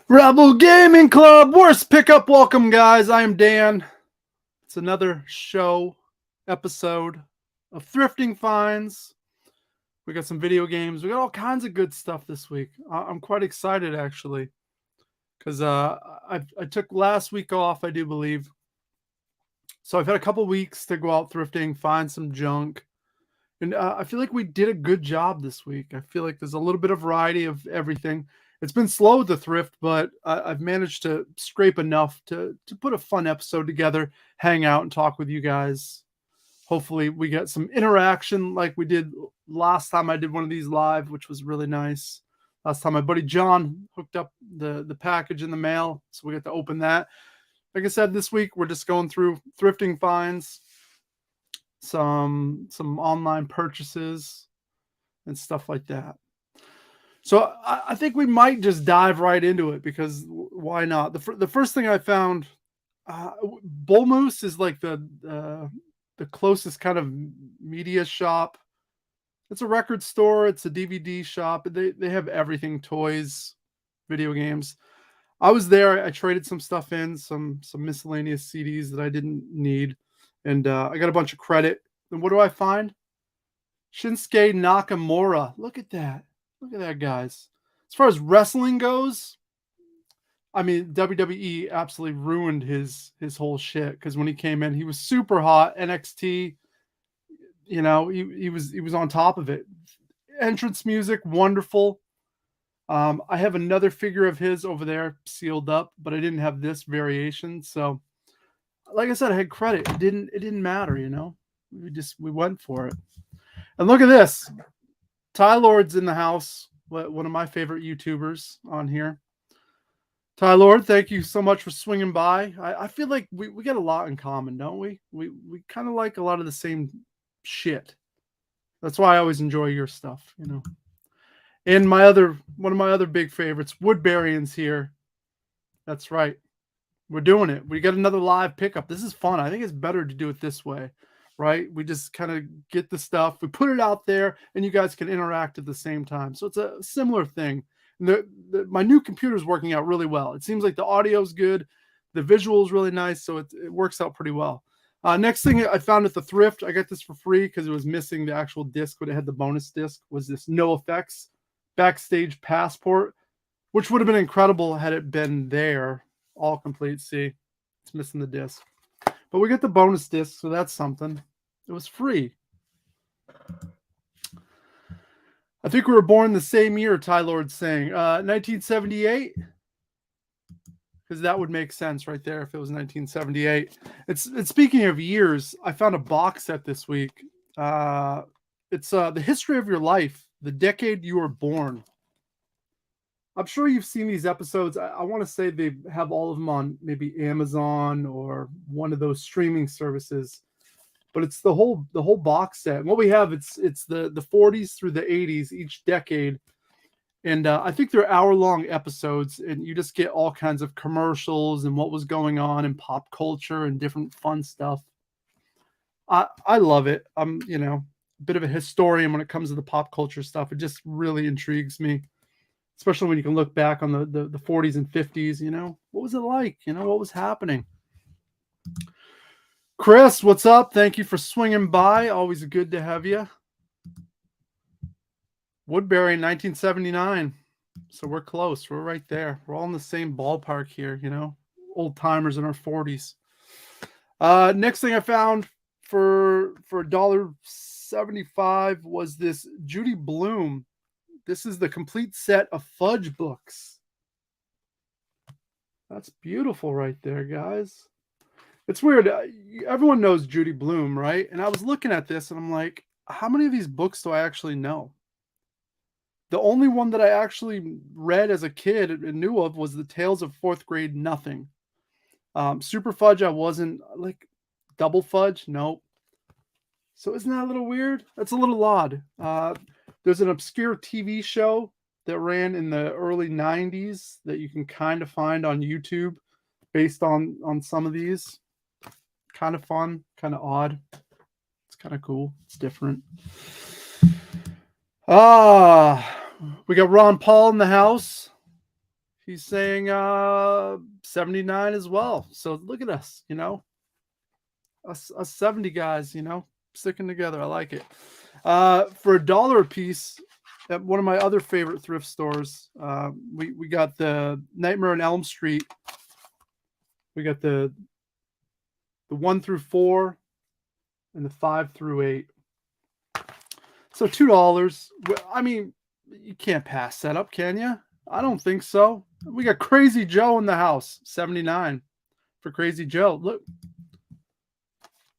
Rebel Gaming Club, worst pickup. Welcome, guys. I am Dan. It's another show episode of Thrifting Finds. We got some video games. We got all kinds of good stuff this week. I'm quite excited, actually, because I took last week off, I do believe. So I've had a couple weeks to go out thrifting, find some junk. And I feel like we did a good job this week. I feel like there's a little bit of variety of everything. It's been slow to thrift, but I've managed to scrape enough to put a fun episode together, hang out and talk with you guys. Hopefully we get some interaction like we did last time I did one of these live, which was really nice. Last time my buddy John hooked up the package in the mail, so we got to open that. Like I said, this week we're just going through thrifting finds, some online purchases and stuff like that. So I think we might just dive right into it, because why not? The first thing I found, Bull Moose is like the closest kind of media shop. It's a record store. It's a DVD shop. They have everything: toys, video games. I was there. I traded some stuff in, some miscellaneous CDs that I didn't need, and I got a bunch of credit. And what do I find? Shinsuke Nakamura. Look at that. Look at that, guys. As far as wrestling goes, I mean, WWE absolutely ruined his whole shit, because when he came in, he was super hot. NXT, you know, he was on top of it. Entrance music, wonderful. I have another figure of his over there sealed up, but I didn't have this variation. So, like I said, I had credit. It didn't matter, you know. We went for it. And look at this. Ty Lord's in the house, one of my favorite YouTubers on here. Ty Lord, thank you so much for swinging by. I feel like we got a lot in common, don't we? We kind of like a lot of the same shit. That's why I always enjoy your stuff, you know. And one of my other big favorites, Woodburyans here. That's right. We're doing it. We got another live pickup. This is fun. I think it's better to do it this way, right? We just kind of get the stuff, we put it out there, and you guys can interact at the same time. So it's a similar thing. And my new computer is working out really well. It seems like the audio is good, the visual is really nice, so it works out pretty well. Next thing I found at the thrift, I got this for free because it was missing the actual disc, but it had the bonus disc, was this No Effects Backstage Passport, which would have been incredible had it been there, all complete. See, it's missing the disc. But we got the bonus disc, so that's something. It was free. I think we were born the same year, Ty Lord's saying. 1978? Because that would make sense right there if it was 1978. It's speaking of years, I found a box set this week. It's The History of Your Life, the decade you were born. I'm sure you've seen these episodes. I want to say they have all of them on maybe Amazon or one of those streaming services. But it's the whole box set. And what we have, it's the 40s through the 80s, each decade. And I think they're hour-long episodes, and you just get all kinds of commercials and what was going on in pop culture and different fun stuff. I love it. I'm, a bit of a historian when it comes to the pop culture stuff. It just really intrigues me, especially when you can look back on the 40s and 50s. What was it like? What was happening? Chris, what's up? Thank you for swinging by. Always good to have you. Woodbury, 1979. So we're close. We're right there. We're all in the same ballpark here, old timers in our 40s. Next thing I found for $1.75 was this Judy Blume. This is the complete set of fudge books. That's beautiful right there, guys. It's weird. Everyone knows Judy Blume, right? And I was looking at this and I'm like, how many of these books do I actually know? The only one that I actually read as a kid and knew of was the Tales of Fourth Grade Nothing. Super Fudge, I wasn't. Like Double Fudge, nope. So isn't that a little weird? That's a little odd. There's an obscure TV show that ran in the early 90s that you can kind of find on YouTube based on some of these. Kind of fun, kind of odd. It's kind of cool. It's different. We got Ron Paul in the house. He's saying 79 as well. So look at us, us 70 guys, sticking together. I like it. For $1 a piece, at one of my other favorite thrift stores, we got the Nightmare on Elm Street. We got the 1 through 4 and the 5 through 8. So $2. I mean, you can't pass that up, can you? I don't think so. We got Crazy Joe in the house, 79 for Crazy Joe. Look,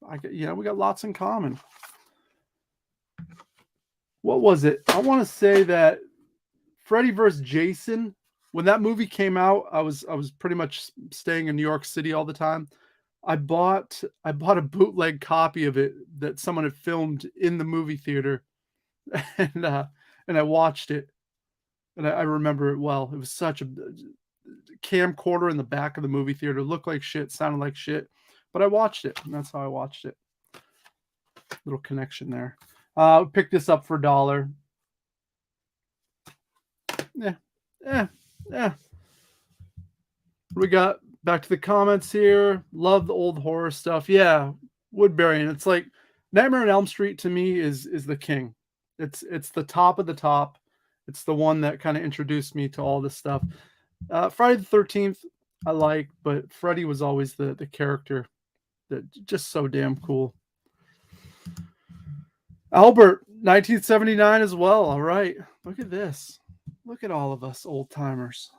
we got lots in common. What was it? I want to say that Freddy vs. Jason, when that movie came out, I was pretty much staying in New York City all the time. I bought a bootleg copy of it that someone had filmed in the movie theater, and I watched it, and I remember it well. It was such a camcorder in the back of the movie theater. It looked like shit, sounded like shit, but I watched it, and that's how I watched it. Little connection there. Picked this up for $1. Yeah. We got back to the comments here. Love the old horror stuff. Yeah, Woodbury, and it's like Nightmare on Elm Street to me is the king. It's the top of the top. It's the one that kind of introduced me to all this stuff. Friday the 13th, I like, but Freddy was always the character that just so damn cool. Albert, 1979 as well. All right. Look at this. Look at all of us old timers.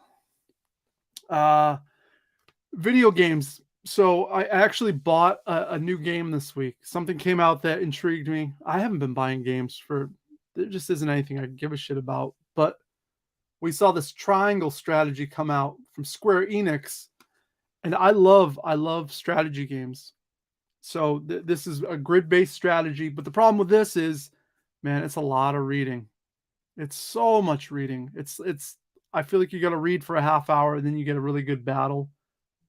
Video games. So I actually bought a new game this week. Something came out that intrigued me. I haven't been buying games there just isn't anything I give a shit about. But we saw this triangle strategy come out from Square Enix, and I love strategy games. So this is a grid-based strategy, but the problem with this is, man, it's a lot of reading. It's so much reading. I feel like you got to read for a half hour, and then you get a really good battle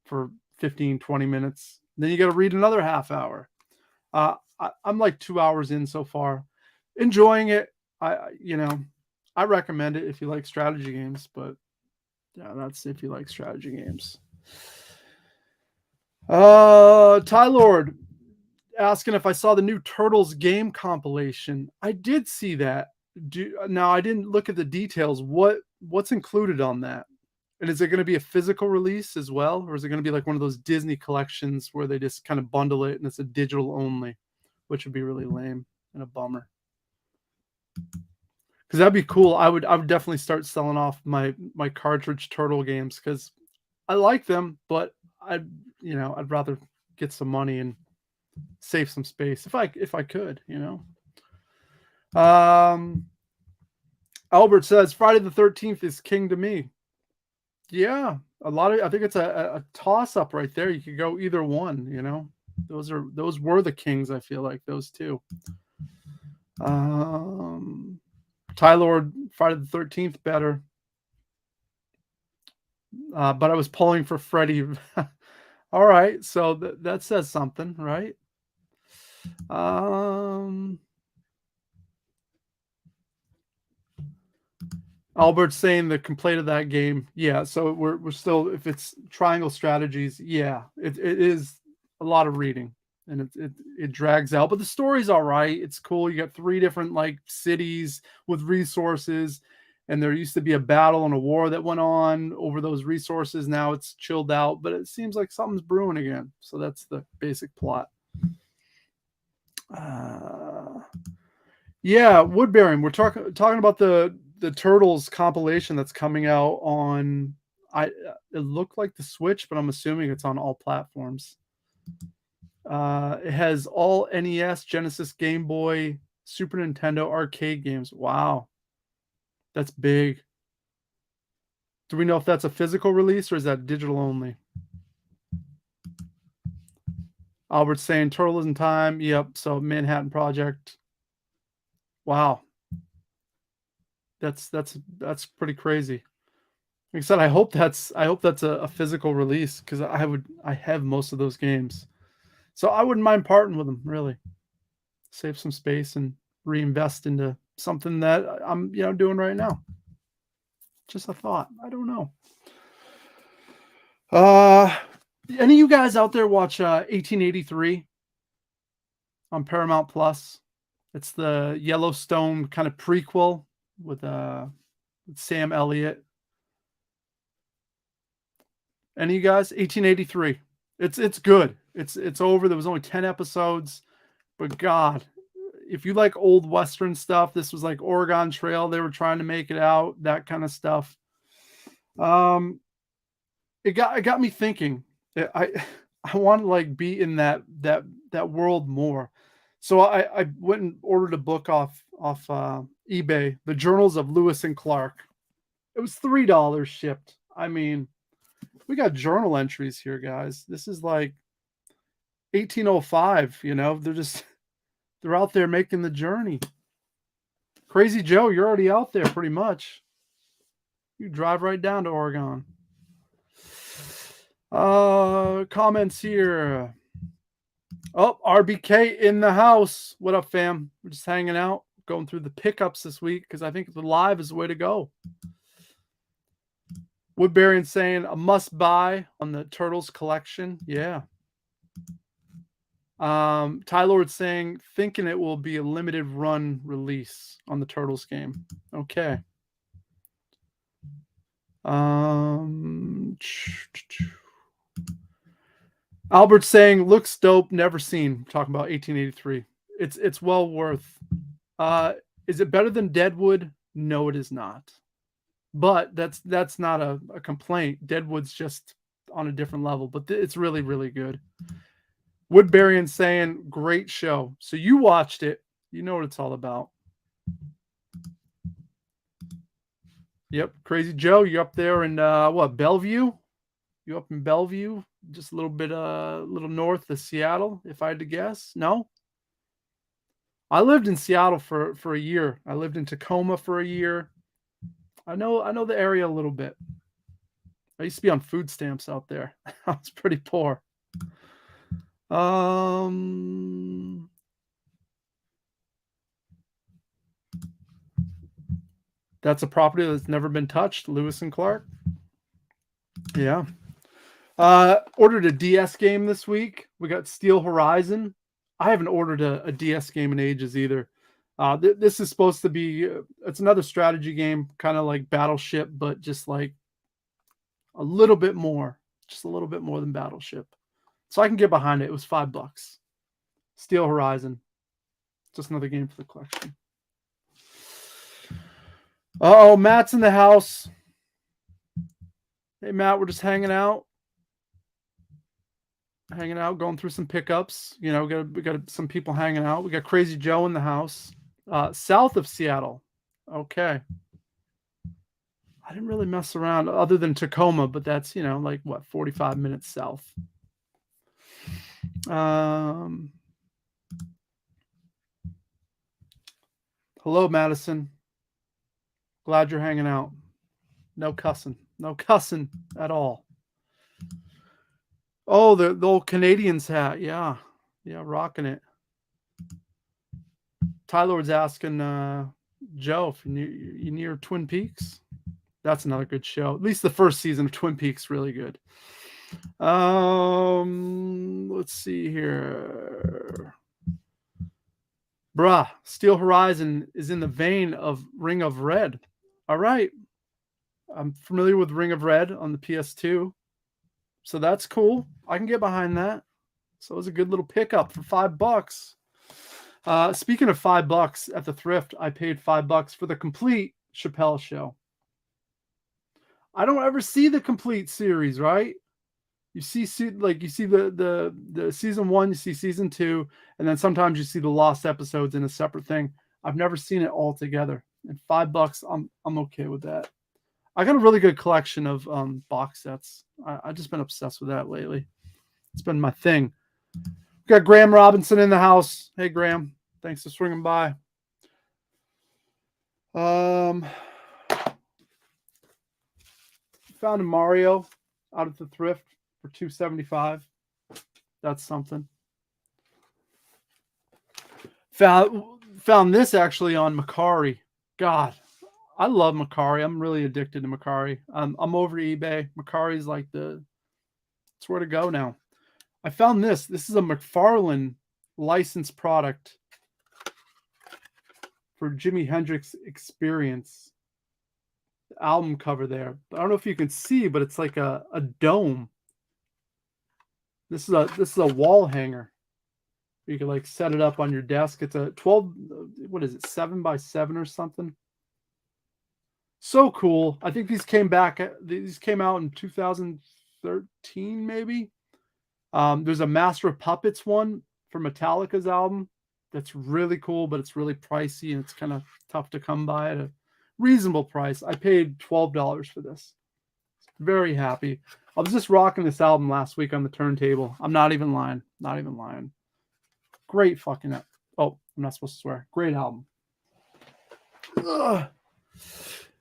for 15, 20 minutes. Then you got to read another half hour. I'm like 2 hours in so far. Enjoying it. I recommend it if you like strategy games, but yeah, that's if you like strategy games. Ty Lord asking if I saw the new Turtles game compilation. I did see that. Now I didn't look at the details. What's included on that? And is it going to be a physical release as well? Or is it going to be like one of those Disney collections where they just kind of bundle it and it's a digital only, which would be really lame and a bummer. Because that'd be cool. I would definitely start selling off my cartridge Turtle games because I like them, but I'd rather get some money and save some space if I could, Albert says Friday the 13th is king to me. Yeah, I think it's a toss up right there. You could go either one, those were the kings. I feel like those two. Tylord, Friday the 13th better. But I was pulling for Freddy. All right, so that says something, right? Albert's saying the complaint of that game. Yeah, so we're still, if it's triangle strategies, yeah, it is a lot of reading and it drags out, but the story's all right. It's cool. You got 3 different like cities with resources, and there used to be a battle and a war that went on over those resources. Now it's chilled out, but it seems like something's brewing again. So that's the basic plot. Yeah, Woodbury. We're talking about the Turtles compilation that's coming out on. It looked like the Switch, but I'm assuming it's on all platforms. It has all NES, Genesis, Game Boy, Super Nintendo arcade games. Wow, that's big. Do we know if that's a physical release or is that digital only? Albert's saying Turtles in Time. Yep. So Manhattan Project. Wow. That's pretty crazy. Like I said, I hope that's a physical release because I have most of those games, so I wouldn't mind parting with them. Really, save some space and reinvest into something that I'm doing right now. Just a thought. I don't know. Any of you guys out there watch 1883 on Paramount Plus? It's the Yellowstone kind of prequel with Sam Elliott. Any of you guys? 1883. It's good. It's over. There was only 10 episodes, but God, if you like old Western stuff, this was like Oregon Trail. They were trying to make it out, that kind of stuff. It got me thinking. I want to like be in that world more. So I went and ordered a book off eBay, The Journals of Lewis and Clark. It was $3 shipped. I mean, we got journal entries here, guys. This is like 1805, you know. They're out there making the journey. Crazy Joe, you're already out there pretty much. You drive right down to Oregon. Comments here. Oh, RBK in the house. What up, fam? We're just hanging out, going through the pickups this week because I think the live is the way to go. Woodbury saying a must buy on the Turtles collection. Yeah. Tylord saying thinking it will be a limited run release on the Turtles game. Okay. Albert saying looks dope, never seen. Talking about 1883. It's well worth. Is it better than Deadwood? No, it is not. But that's not a complaint. Deadwood's just on a different level, but it's really, really good. Woodbury saying great show. So you watched it. You know what it's all about. Yep. Crazy Joe, you up there in Bellevue? You up in Bellevue? Just a little bit little north of Seattle, if I had to guess. No? I lived in Seattle for a year. I lived in Tacoma for a year. I know the area a little bit. I used to be on food stamps out there. I was pretty poor. That's a property that's never been touched. Lewis and Clark. Yeah. Ordered a DS game this week. We got Steel Horizon. I haven't ordered a DS game in ages either. This is supposed to be, it's another strategy game, kind of like Battleship, but just like a little bit more, just a little bit more than Battleship. So I can get behind it. It was $5. Steel Horizon. Just another game for the collection. Oh, Matt's in the house. Hey, Matt, we're just hanging out. Going through some pickups. You know, we got some people hanging out. We got Crazy Joe in the house. South of Seattle. Okay. I didn't really mess around other than Tacoma, but that's, you know, like what, 45 minutes south. Hello, Madison. Glad you're hanging out. No cussing. No cussing at all. Oh, the old Canadians hat. Yeah. Yeah, rocking it. Tylord's asking Joe if you near Twin Peaks. That's another good show. At least the first season of Twin Peaks, really good. Let's see here. Bruh, Steel Horizon is in the vein of Ring of Red. All right. I'm familiar with Ring of Red on the PS2. So that's cool. I can get behind that. So it was a good little pickup for $5. Speaking of $5 at the thrift, I paid $5 for the complete Chappelle Show. I don't ever see the complete series, right? You see the season 1, you see season 2, and then sometimes you see the lost episodes in a separate thing. I've never seen it all together. And $5, I'm okay with that. I got a really good collection of box sets. I've just been obsessed with that lately. It's been my thing. We got Graham Robinson in the house. Hey, Graham. Thanks for swinging by. Found a Mario out at the thrift for $2.75. That's something. Found this actually on Macari. God, I love Macari. I'm really addicted to Macari. I'm over eBay. Macari's like the It's where to go now. I found this. This is a McFarlane licensed product for Jimi Hendrix Experience. The album cover there. I don't know if you can see, but it's like a dome. This is a wall hanger. You can like set it up on your desk. It's a 12, what is it, 7x7 or something? So cool. I think these came out in 2013, maybe. There's a Master of Puppets one for Metallica's album that's really cool, but it's really pricey and it's kind of tough to come by at a reasonable price. I paid $12 for this. Very happy. I was just rocking this album last week on the turntable. I'm not even lying. Not even lying. Great fucking oh, I'm not supposed to swear. Great album. Ugh.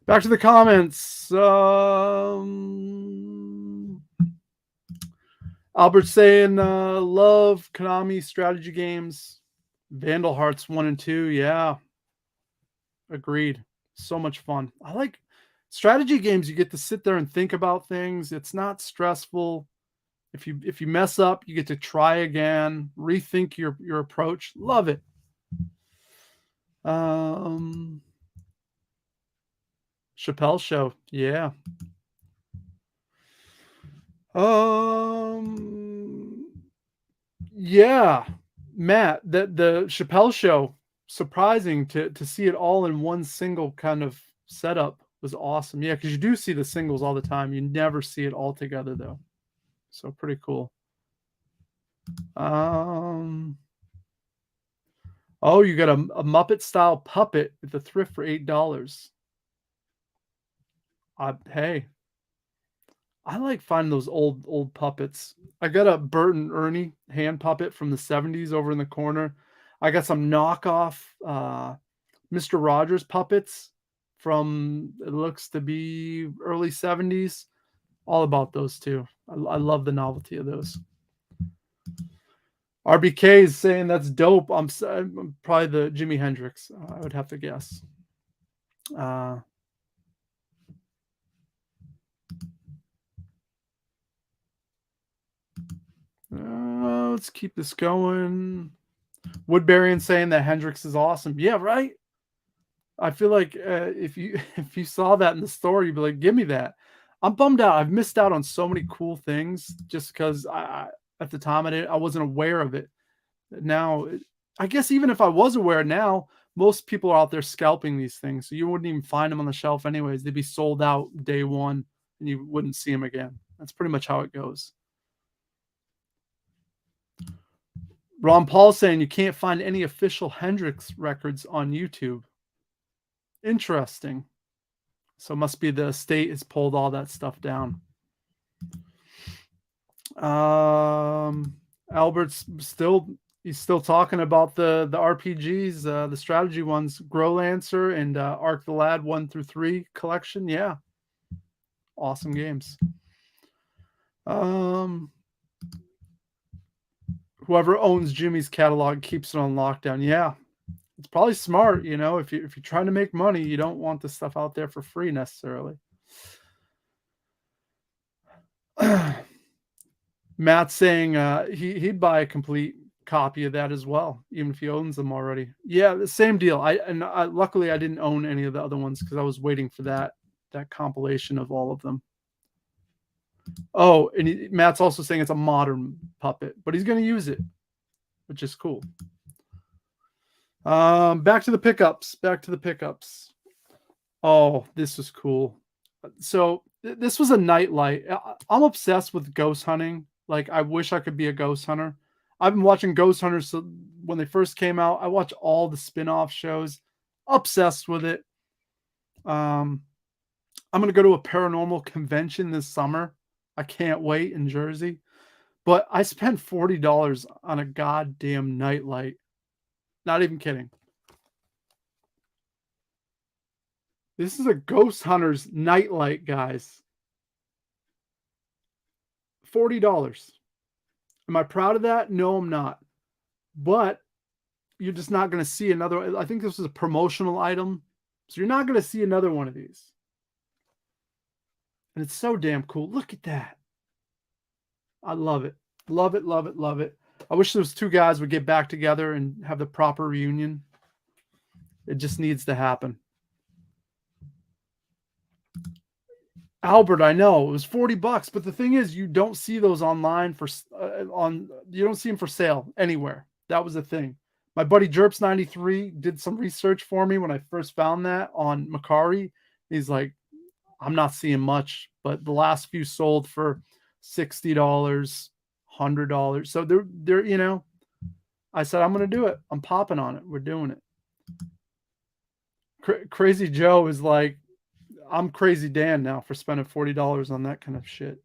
Back to the comments. Albert saying love Konami strategy games. Vandal Hearts 1 and 2. Yeah. Agreed. So much fun. I like strategy games. You get to sit there and think about things. It's not stressful. If you mess up, you get to try again, rethink your approach. Love it. Chappelle Show. Yeah. Yeah. Matt, the Chappelle Show, surprising to see it all in one single kind of setup was awesome. Yeah, because you do see the singles all the time. You never see it all together though. So pretty cool. Oh, you got a Muppet style puppet at the thrift for $8. Hey, I like finding those old puppets. I got a Bert and Ernie hand puppet from the 70s over in the corner. I got some knockoff Mr. Rogers puppets from, it looks to be early 70s. All about those too. I love the novelty of those. RBK is saying that's dope. I'm probably the Jimi Hendrix. I would have to guess. Let's keep this going. Woodbury saying that Hendrix is awesome. Yeah, right. I feel like if you saw that in the store, you'd be like, "Give me that." I'm bummed out. I've missed out on so many cool things just because I at the time I wasn't aware of it. Now, I guess even if I was aware now, most people are out there scalping these things, so you wouldn't even find them on the shelf anyways. They'd be sold out day one, and you wouldn't see them again. That's pretty much how it goes. Ron Paul saying you can't find any official Hendrix records on YouTube. Interesting. So it must be the state has pulled all that stuff down. Albert's he's still talking about the RPGs, the strategy ones, Growlancer and Arc the Lad 1 through 3 collection. Yeah. Awesome games. Whoever owns Jimmy's catalog keeps it on lockdown. Yeah. It's probably smart, you know, if you're trying to make money, you don't want this stuff out there for free necessarily. Matt's saying he'd buy a complete copy of that as well, even if he owns them already. Yeah, the same deal. Luckily I didn't own any of the other ones because I was waiting for that compilation of all of them. Oh, and Matt's also saying it's a modern puppet, but he's going to use it, which is cool. Back to the pickups. Oh, this was cool. So this was a nightlight. I'm obsessed with ghost hunting. Like, I wish I could be a ghost hunter. I've been watching Ghost Hunters when they first came out. I watch all the spin-off shows. Obsessed with it. I'm going to go to a paranormal convention this summer. I can't wait in Jersey. But I spent $40 on a goddamn nightlight. Not even kidding. This is a Ghost Hunters nightlight, guys. $40. Am I proud of that? No, I'm not. But you're just not going to see another. I think this is a promotional item. So you're not going to see another one of these. And it's so damn cool. Look at that. I love it. Love it, love it, love it. I wish those two guys would get back together and have the proper reunion. It just needs to happen. Albert, I know it was $40, but the thing is, you don't see those online you don't see them for sale anywhere. That was the thing. My buddy Jerps93 did some research for me when I first found that on Macari. He's like, I'm not seeing much, but the last few sold for $60, $100. So they're I said, I'm going to do it. I'm popping on it. We're doing it. Crazy Joe is like, I'm Crazy Dan now for spending $40 on that kind of shit.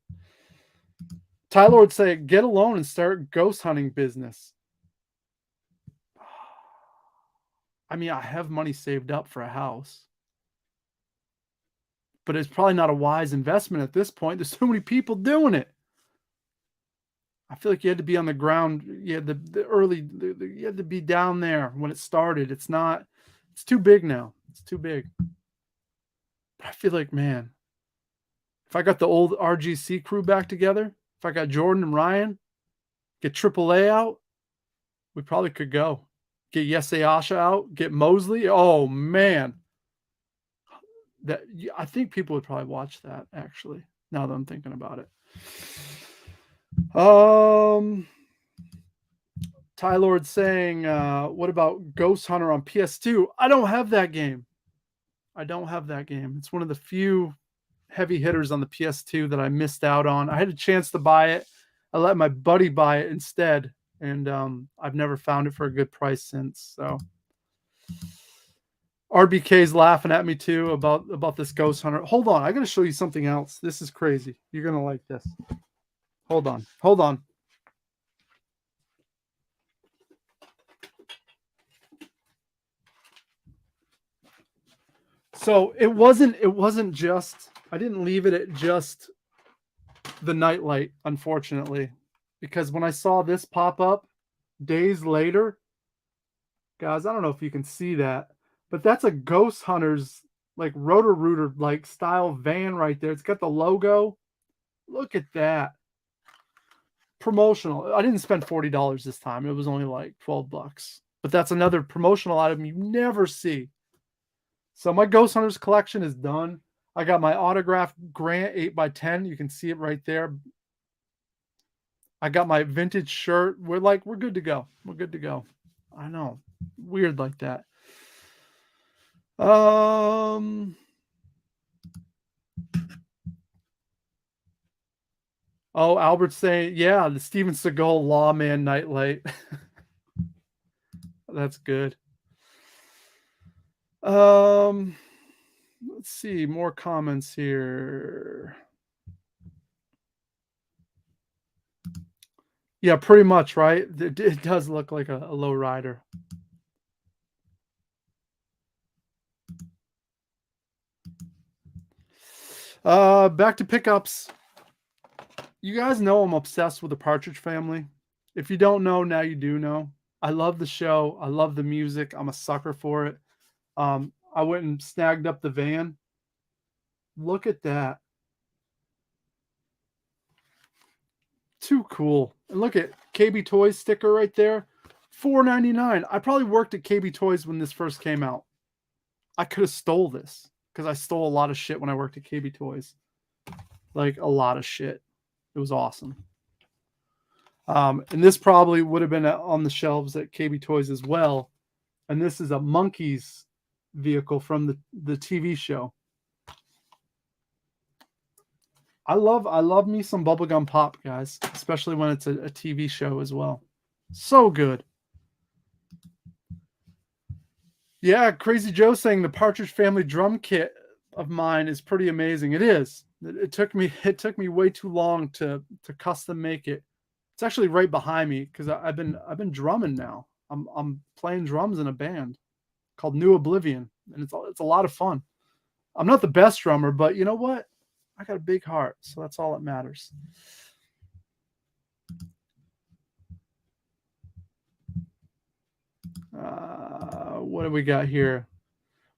Tyler would say, get a loan and start ghost hunting business. I mean, I have money saved up for a house, but it's probably not a wise investment at this point. There's so many people doing it. I feel like you had to be on the ground. You had you had to be down there when it started. It's too big now. It's too big. But I feel like, man, if I got the old RGC crew back together, if I got Jordan and Ryan, get AAA out, we probably could go. Get Yesay Asha out, get Mosley. Oh, man. I think people would probably watch that, actually, now that I'm thinking about it. Ty Lord saying, what about Ghost Hunter on PS2? I don't have that game. It's one of the few heavy hitters on the PS2 that I missed out on. I had a chance to buy it. I let my buddy buy it instead, and I've never found it for a good price since. So RBK's laughing at me too about this Ghost Hunter. Hold on, I gotta show you something else. This is crazy. You're gonna like this. Hold on. So it wasn't just, I didn't leave it at just the nightlight, unfortunately, because when I saw this pop up days later, guys, I don't know if you can see that, but that's a Ghost Hunters like Roto-Rooter like style van right there. It's got the logo. Look at that. Promotional. I didn't spend $40 this time. It was only like $12. But that's another promotional item you never see. So my Ghost Hunters collection is done. I got my autographed Grant 8x10. You can see it right there. I got my vintage shirt. We're good to go. We're good to go. I know. Weird like that. Oh, Albert's saying, yeah, the Steven Seagal Lawman Nightlight. That's good. Let's see, more comments here. Yeah, pretty much, right? It does look like a low rider. Back to pickups. You guys know I'm obsessed with the Partridge Family. If you don't know, now you do know. I love the show. I love the music. I'm a sucker for it. I went and snagged up the van. Look at that. Too cool. And look at KB Toys sticker right there. $4.99. I probably worked at KB Toys when this first came out. I could have stole this because I stole a lot of shit when I worked at KB Toys. Like a lot of shit. It was awesome. And this probably would have been on the shelves at KB Toys as well. And this is a Monkeys vehicle from the TV show. I love me some bubblegum pop, guys, especially when it's a TV show as well. So good. Yeah, Crazy Joe saying the Partridge Family drum kit of mine is pretty amazing. It is. It took me way too long to custom make it. It's actually right behind me because I've been drumming now. I'm playing drums in a band called New Oblivion, and it's a lot of fun. I'm not the best drummer, but you know what? I got a big heart, so that's all that matters. What do we got here?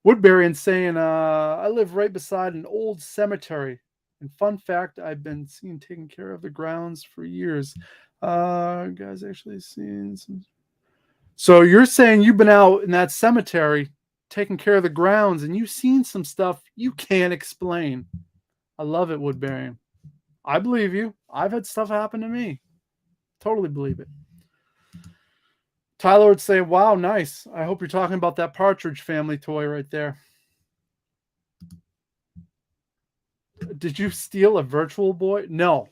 Woodbury and saying, I live right beside an old cemetery And fun fact, I've been seen taking care of the grounds for years. Guys actually seen some. So you're saying you've been out in that cemetery taking care of the grounds and you've seen some stuff you can't explain. I love it, Woodbury. I believe you. I've had stuff happen to me. Totally believe it. Tyler would say, wow, nice. I hope you're talking about that Partridge Family toy right there. Did you steal a Virtual Boy? No.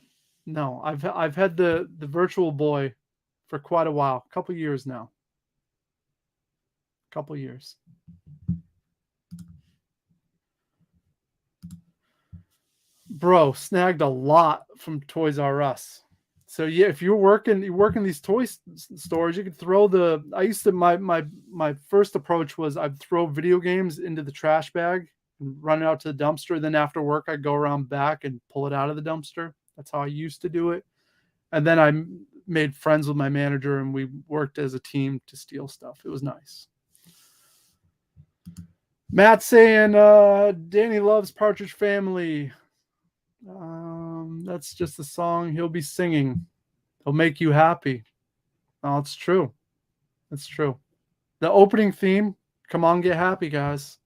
I've had the Virtual Boy for quite a while. A couple years now. Couple years. Bro, snagged a lot from Toys R Us. So yeah, if you're working these toy stores, you could throw the. I used to my first approach was I'd throw video games into the trash bag and run it out to the dumpster. Then after work, I'd go around back and pull it out of the dumpster. That's how I used to do it. And then I made friends with my manager and we worked as a team to steal stuff. It was nice. Matt saying Danny loves Partridge Family. That's just a song he'll be singing. He'll make you happy. Oh, it's true. It's true. The opening theme, come on, get happy, guys.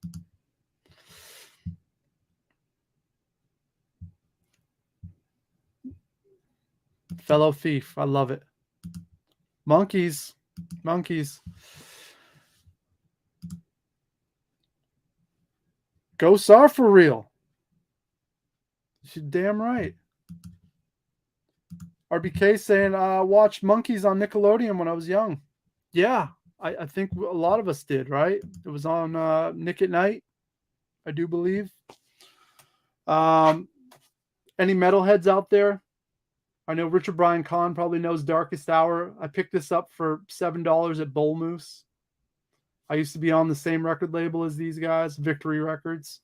Fellow thief. I love it. Monkeys. Ghosts are for real. You're damn right. RBK saying, watched Monkeys on Nickelodeon when I was young. Yeah, I think a lot of us did, right? It was on Nick at Night, I do believe. Any metalheads out there? I know Richard Brian Kahn probably knows Darkest Hour. I picked this up for $7 at Bull Moose. I used to be on the same record label as these guys, Victory Records.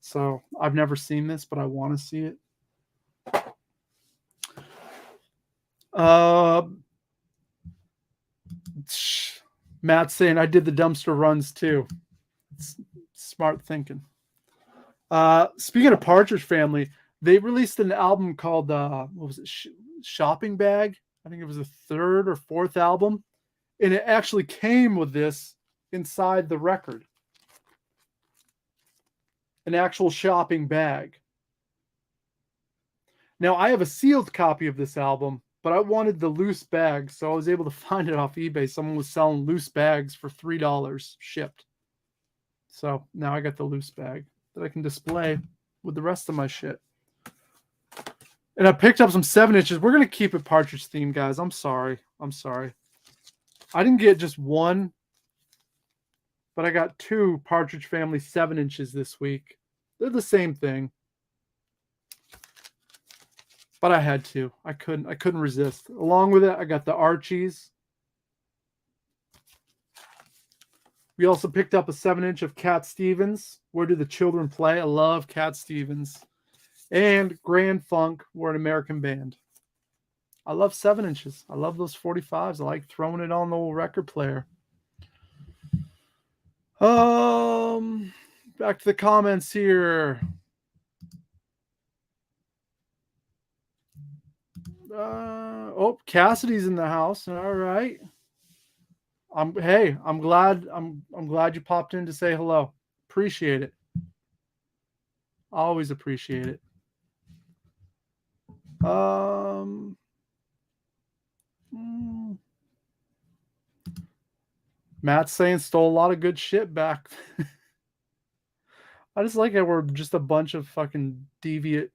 So I've never seen this, but I want to see it. Matt's saying I did the dumpster runs too. It's smart thinking. Speaking of Partridge Family, they released an album called what was it? Shopping Bag. I think it was the third or fourth album, and it actually came with this inside the record, an actual shopping bag. Now I have a sealed copy of this album, but I wanted the loose bag, so I was able to find it off eBay. Someone was selling loose bags for $3 shipped. So now I got the loose bag that I can display with the rest of my shit. And I picked up some 7-inches. We're going to keep it Partridge themed, guys. I'm sorry. I didn't get just one, but I got 2 Partridge Family 7-inches this week. They're the same thing. But I had to. I couldn't resist. Along with it, I got the Archies. We also picked up a 7-inch of Cat Stevens. Where Do the Children Play? I love Cat Stevens. And Grand Funk, We're an American Band. I love 7-inches. I love those 45s. I like throwing it on the old record player. Back to the comments here. Cassidy's in the house. All right. I'm glad you popped in to say hello. Appreciate it. Always appreciate it. Matt's saying stole a lot of good shit back. I just like it. We're just a bunch of fucking deviant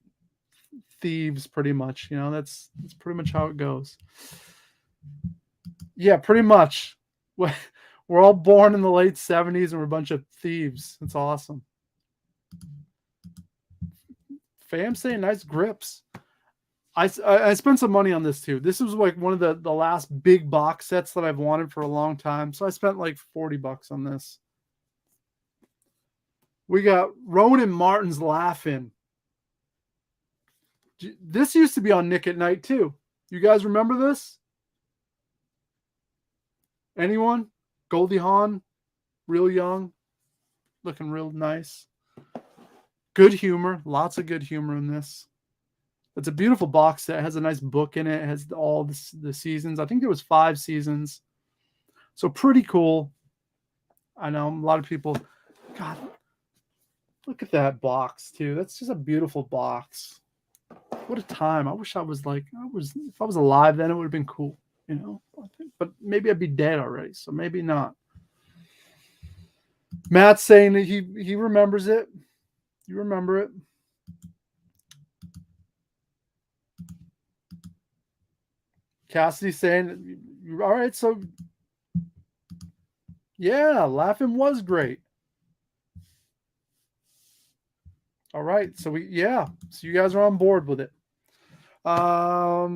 thieves, pretty much. You know, that's pretty much how it goes. Yeah, pretty much. We're all born in the late 70s and we're a bunch of thieves. It's awesome. Fam saying nice grips. I spent some money on this too. This was like one of the last big box sets that I've wanted for a long time. So I spent like $40 on this. We got Rowan Martin's Laughing. This used to be on Nick at Night too. You guys remember this? Anyone? Goldie Hawn, real young, looking real nice. Good humor. Lots of good humor in this. It's a beautiful box set. It has a nice book in it. It has all the seasons. I think there was 5 seasons. So pretty cool. I know a lot of people, God, look at that box too. That's just a beautiful box. What a time. I wish I was if I was alive then, it would have been cool, you know. I think, but maybe I'd be dead already, so maybe not. Matt's saying that he remembers it. You remember it. Cassidy saying, all right, so yeah, laughing was great. All right, so so you guys are on board with it. At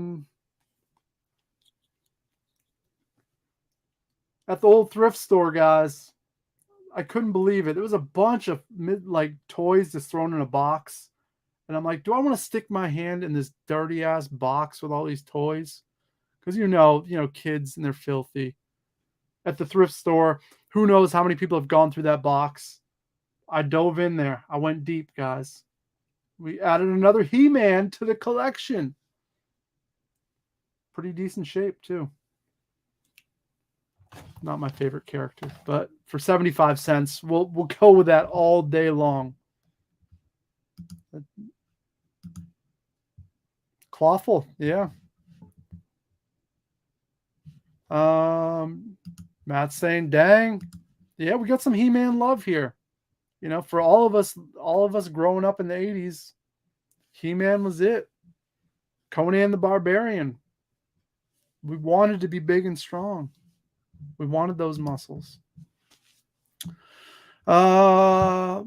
the old thrift store, guys, I couldn't believe it. There was a bunch of toys just thrown in a box, and I'm like, do I want to stick my hand in this dirty ass box with all these toys? Because you know, kids and they're filthy. At the thrift store, who knows how many people have gone through that box? I dove in there. I went deep, guys. We added another He-Man to the collection. Pretty decent shape, too. Not my favorite character, but for 75 cents, we'll go with that all day long. Clawful, yeah. Matt's saying, dang. Yeah, we got some He-Man love here. You know, for all of us growing up in the 80s, He-Man was it. Conan the Barbarian. We wanted to be big and strong. We wanted those muscles. I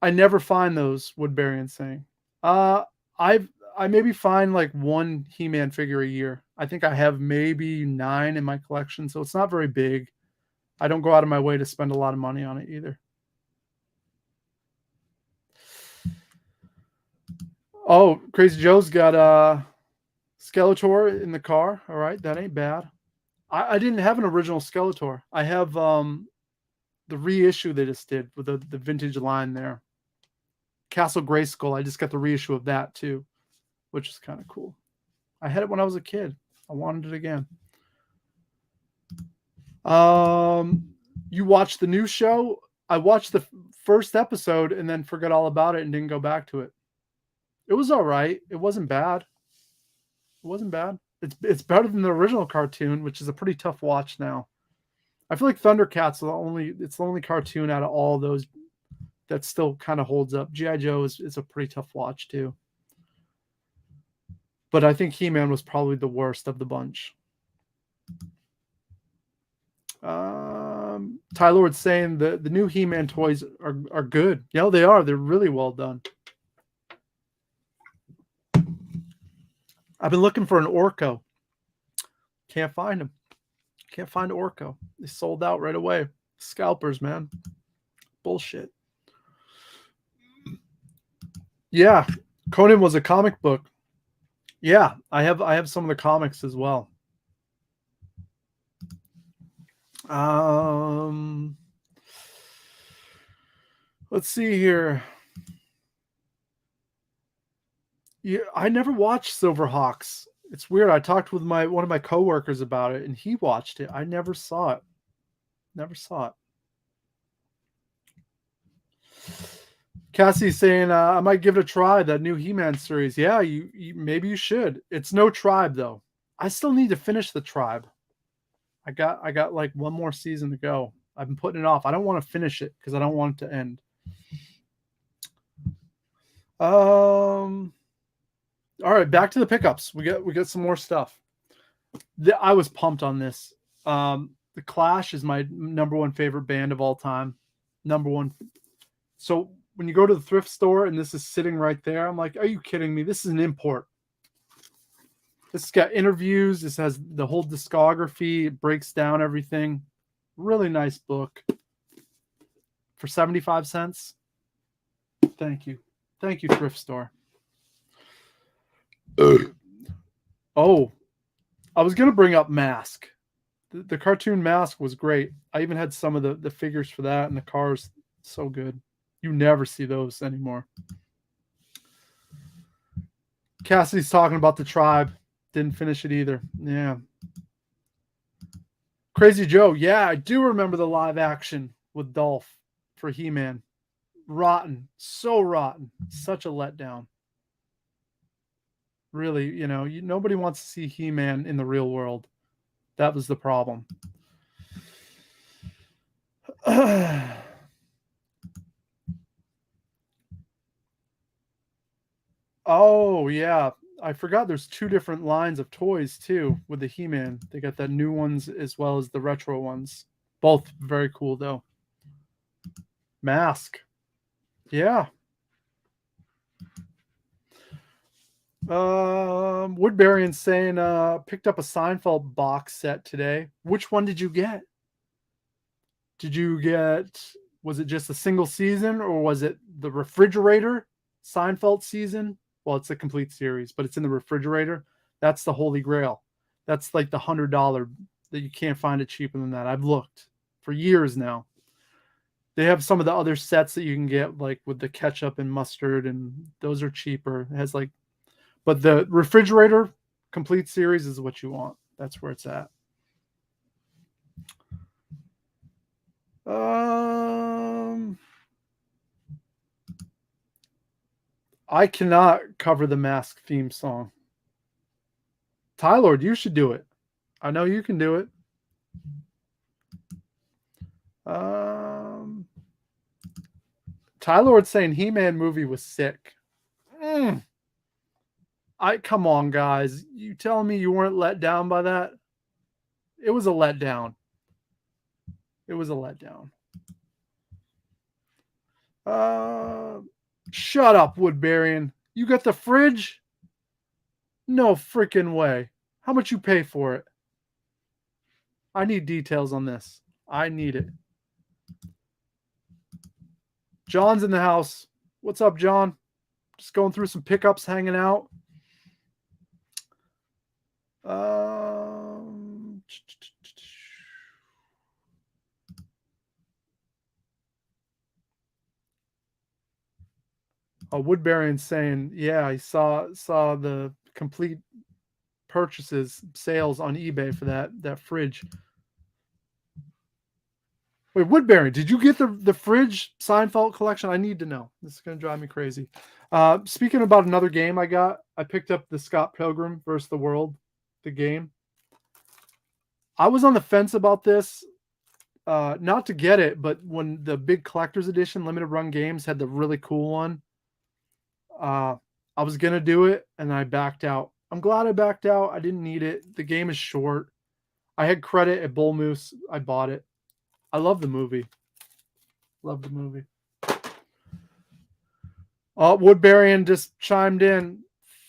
never find those, Woodburyans saying. I maybe find like one He-Man figure a year. I think I have maybe 9 in my collection, so it's not very big. I don't go out of my way to spend a lot of money on it either. Oh, Crazy Joe's got Skeletor in the car. All right, that ain't bad. I didn't have an original Skeletor. I have the reissue they just did with the vintage line there. Castle Grayskull, I just got the reissue of that too, which is kind of cool. I had it when I was a kid. I wanted it again. You watched the new show? I watched the first episode and then forgot all about it and didn't go back to it. It was all right. It wasn't bad. It wasn't bad. It's better than the original cartoon, which is a pretty tough watch now. I feel like Thundercats it's the only cartoon out of all those that still kind of holds up. G.I. Joe is a pretty tough watch too. But I think He-Man was probably the worst of the bunch. Tylord's saying the new He-Man toys are good. Yeah, they are. They're really well done. I've been looking for an Orko. Can't find them. Can't find Orko. They sold out right away. Scalpers, man. Bullshit. Yeah, Conan was a comic book. Yeah, I have some of the comics as well. Let's see here. Yeah, I never watched Silverhawks. It's weird. I talked with one of my coworkers about it, and he watched it. I never saw it. Never saw it. Cassie's saying I might give it a try. That new He-Man series. Yeah, you maybe you should. It's no Tribe though. I still need to finish the Tribe. I got like one more season to go. I've been putting it off. I don't want to finish it because I don't want it to end. All right, back to the pickups. We got some more stuff. I was pumped on this. The Clash is my number one favorite band of all time. Number one. So when you go to the thrift store and this is sitting right there, I'm like, are you kidding me? This is an import. This has got interviews. This has the whole discography. It breaks down everything. Really nice book. For 75 cents. Thank you. Thank you, thrift store. Oh, I was going to bring up Mask. The cartoon Mask was great. I even had some of the figures for that, and the cars. So good. You never see those anymore. Cassidy's talking about the tribe. Didn't finish it either. Yeah. Crazy Joe. Yeah, I do remember the live action with Dolph for He-Man. Rotten. So rotten. Such a letdown. Really, nobody wants to see He-Man in the real world. That was the problem. Oh, yeah. I forgot there's two different lines of toys too with the He-Man. They got the new ones as well as the retro ones. Both very cool though. Mask. Yeah. Woodbury's saying picked up a Seinfeld box set today. Which one did you get? Did you get, was it just a single season or was it the refrigerator Seinfeld season? Well, it's a complete series, but it's in the refrigerator. That's the holy grail. That's like the $100 that you can't find it cheaper than that. I've looked for years now. They have some of the other sets that you can get, like with the ketchup and mustard, and those are cheaper. It has like, but the refrigerator complete series is what you want. That's where it's at. I cannot cover the Mask theme song. Tylord, you should do it. I know you can do it. Tylord's saying He-Man movie was sick. Come on, guys. You telling me you weren't let down by that? It was a letdown. It was a letdown. Shut up, Woodburying. You got the fridge? No freaking way. How much you pay for it? I need details on this. I need it. John's in the house. What's up, John? Just going through some pickups, hanging out. Woodbury's saying, yeah, I saw the complete purchases sales on eBay for that fridge. Wait, Woodbury, did you get the fridge Seinfeld collection? I need to know. This is going to drive me crazy. Speaking about another game I picked up the Scott Pilgrim versus the World, the game. I was on the fence about this, not to get it, but when the big collector's edition limited run games had the really cool one, I was going to do it and I backed out. I'm glad I backed out. I didn't need it. The game is short. I had credit at Bull Moose. I bought it. I love the movie. Love the movie. Woodburying just chimed in.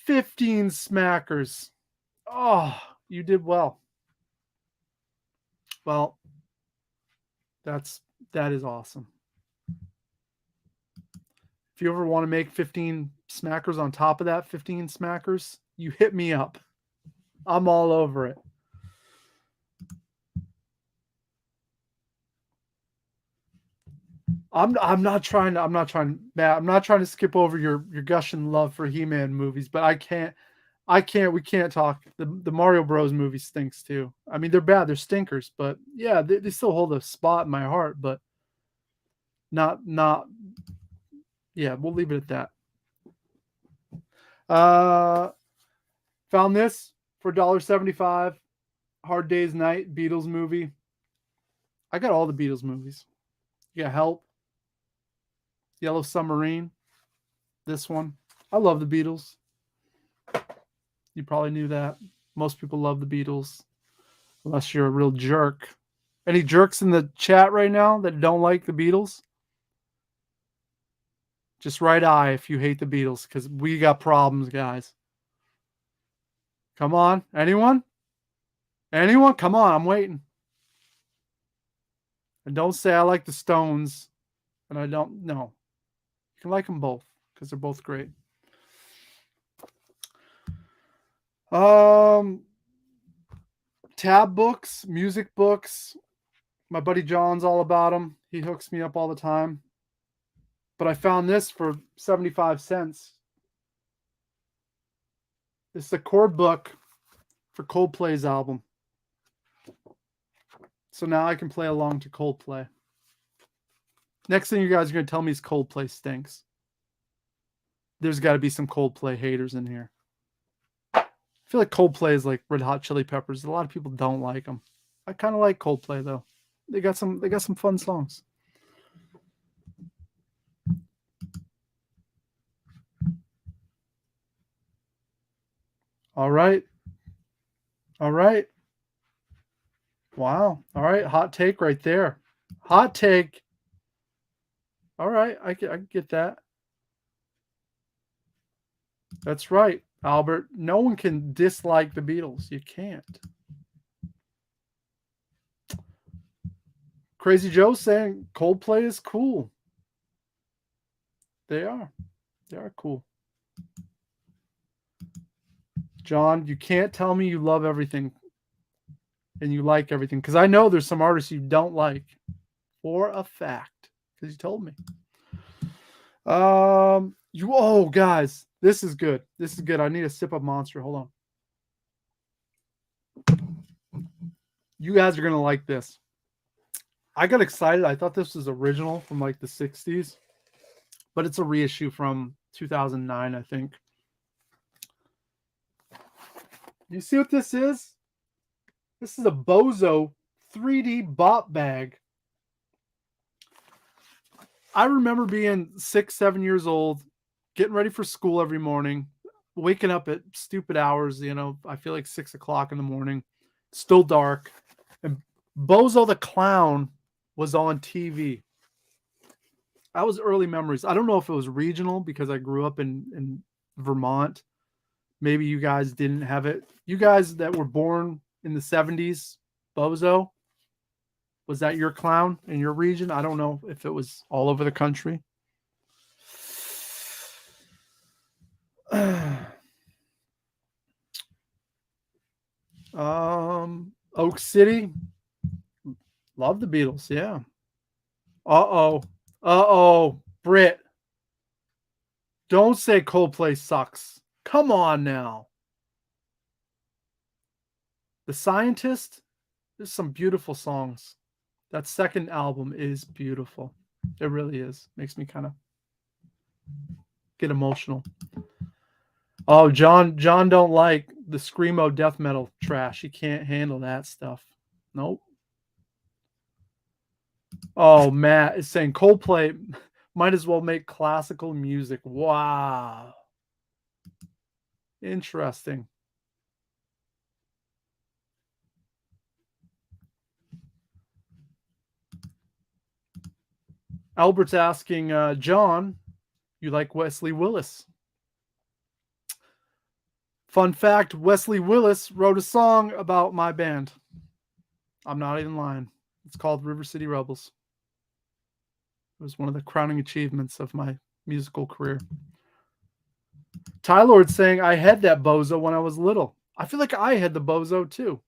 15 smackers. Oh, you did well. Well, that is awesome. If you ever want to make 15 smackers on top of that 15 smackers, you hit me up. I'm all over it. I'm not trying to skip over your gushing love for He-Man movies, but we can't talk. The Mario Bros movie stinks too. I mean, they're bad, they're stinkers, but yeah, they still hold a spot in my heart, but not yeah, we'll leave it at that. Found this for $1.75. Hard Day's Night, Beatles movie. I got all the Beatles movies. You got Help, Yellow Submarine, this one. I love the Beatles. You probably knew that. Most people love the Beatles, unless you're a real jerk. Any jerks in the chat right now that don't like the Beatles? Just write I if you hate the Beatles, because we got problems, guys. Come on. Anyone? Anyone? Come on, I'm waiting. And don't say I like the Stones, and I don't. No. You can like them both, because they're both great. Tab books, music books. My buddy John's all about them. He hooks me up all the time. But I found this for 75 cents. It's the chord book for Coldplay's album. So now I can play along to Coldplay. Next thing you guys are going to tell me is Coldplay stinks. There's got to be some Coldplay haters in here. I feel like Coldplay is like Red Hot Chili Peppers. A lot of people don't like them. I kind of like Coldplay though. They got some fun songs. All right. All right. Wow. All right. Hot take right there. Hot take. All right. I can get that. That's right, Albert. No one can dislike the Beatles. You can't. Crazy Joe saying Coldplay is cool. They are. They are cool. John, you can't tell me you love everything and you like everything, because I know there's some artists you don't like for a fact, because you told me. Guys, this is good. This is good. I need a sip of Monster. Hold on. You guys are gonna like this. I got excited. I thought this was original from like the 60s, but it's a reissue from 2009, I think. You see what this is? This is a Bozo 3D Bop Bag. I remember being 6, 7 years old, getting ready for school every morning, waking up at stupid hours, I feel like 6 o'clock in the morning, still dark. And Bozo the Clown was on TV. That was early memories. I don't know if it was regional because I grew up in Vermont. Maybe you guys didn't have it. You guys that were born in the 70s, Bozo, was that your clown in your region? I don't know if it was all over the country. Oak City. Love the Beatles, yeah. Uh-oh. Brit. Don't say Coldplay sucks. Come on now. The Scientist, there's some beautiful songs. That second album is beautiful. It really is. Makes me kind of get emotional. Oh, John don't like the screamo death metal trash. He can't handle that stuff. Nope. Oh, Matt is saying Coldplay might as well make classical music. Wow. Interesting. Albert's asking, John, you like Wesley Willis? Fun fact, Wesley Willis wrote a song about my band. I'm not even lying. It's called River City Rebels. It was one of the crowning achievements of my musical career. Tylord's saying, I had that Bozo when I was little. I feel like I had the Bozo too.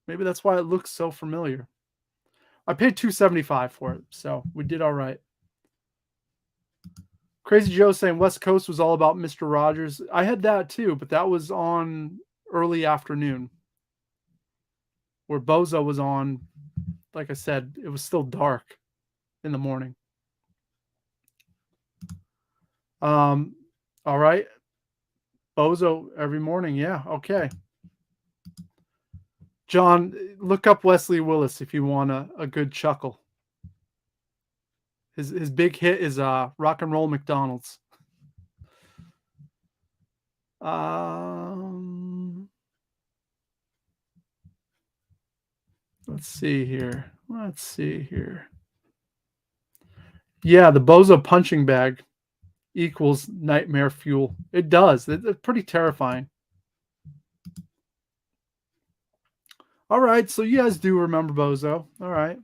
Maybe that's why it looks so familiar. I paid $275 for it, so we did all right. Crazy Joe saying West Coast was all about Mr. Rogers. I had that too, but that was on early afternoon. Where Bozo was on, like I said, it was still dark in the morning. All right. Bozo every morning. Yeah. Okay. John, look up Wesley Willis if you want a good chuckle. His big hit is Rock and Roll McDonald's. Let's see here. Yeah, the Bozo punching bag equals nightmare fuel. It does. It's pretty terrifying. All right, so you guys do remember Bozo. All right.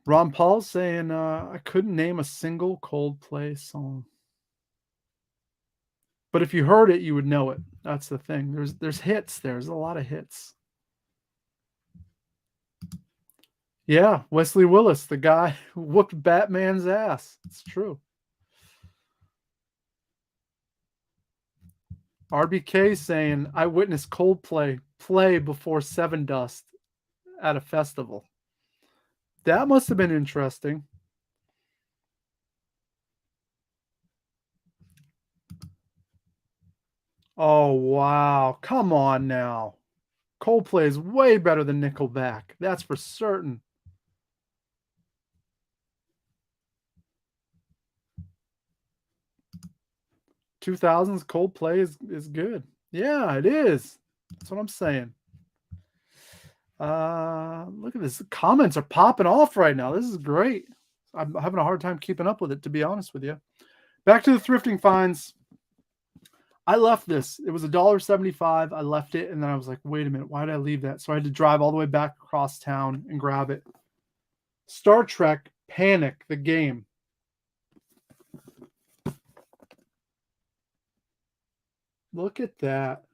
Ron Paul's saying I couldn't name a single Coldplay song. But if you heard it, you would know it. That's the thing. There's hits. There's a lot of hits. Yeah, Wesley Willis, the guy who whooped Batman's ass. It's true. RBK saying, I witnessed Coldplay play before Seven Dust at a festival. That must have been interesting. Oh, wow. Come on now. Coldplay is way better than Nickelback. That's for certain. 2000s Coldplay is good. Yeah, it is. That's what I'm saying. Look at this. The comments are popping off right now. This is great. I'm having a hard time keeping up with it, to be honest with you. Back to the thrifting finds. I left this. It was $1.75. I left it, and then I was like, wait a minute, why did I leave that? So I had to drive all the way back across town and grab it. Star Trek Panic, the game. Look at that.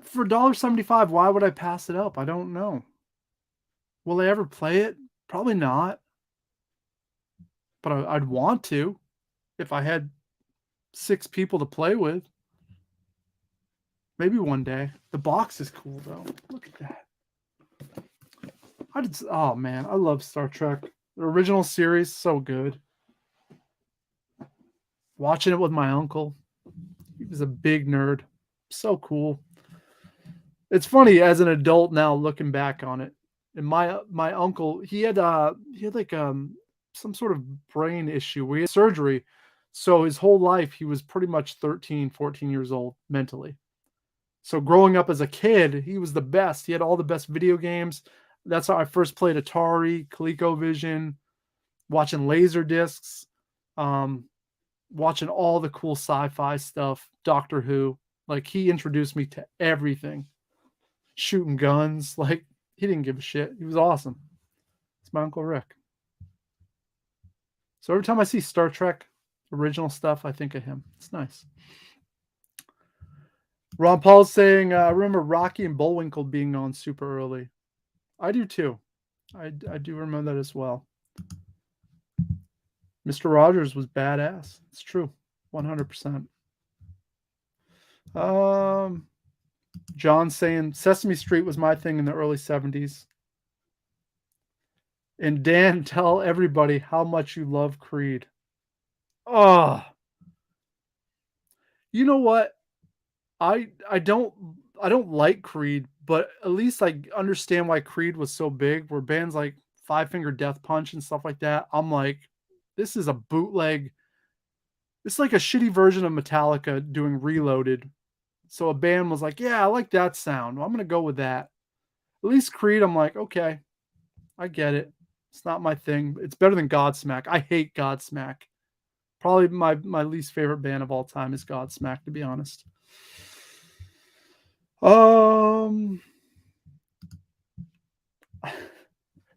For $1.75, why would I pass it up? I don't know. Will I ever play it? Probably not. But I'd want to if I had 6 people to play with. Maybe one day. The box is cool, though. Look at that. Oh, man. I love Star Trek. The original series, so good. Watching it with my uncle. He was a big nerd. So cool. It's funny as an adult now looking back on it. And my uncle, he had like some sort of brain issue where he had surgery. So his whole life he was pretty much 13, 14 years old mentally. So growing up as a kid, he was the best. He had all the best video games. That's how I first played Atari, ColecoVision, watching laser discs, watching all the cool sci-fi stuff, Doctor Who. Like he introduced me to everything. Shooting guns, like he didn't give a shit. He was awesome. It's my Uncle Rick. So every time I see Star Trek original stuff, I think of him. It's nice. Ron Paul's saying, I remember Rocky and Bullwinkle being on super early. I do too. I do remember that as well. Mr. Rogers was badass. It's true. 100%. John saying Sesame Street was my thing in the early 70s. And Dan, tell everybody how much you love Creed. Oh, you know what? I don't like Creed, but at least I understand why Creed was so big. Where bands like Five Finger Death Punch and stuff like that, I'm like, this is a bootleg. It's like a shitty version of Metallica doing Reloaded. So a band was like, yeah, I like that sound. Well, I'm gonna go with that. At least Creed, I'm like, okay, I get it. It's not my thing. It's better than Godsmack. I hate Godsmack. Probably my least favorite band of all time is Godsmack, to be honest.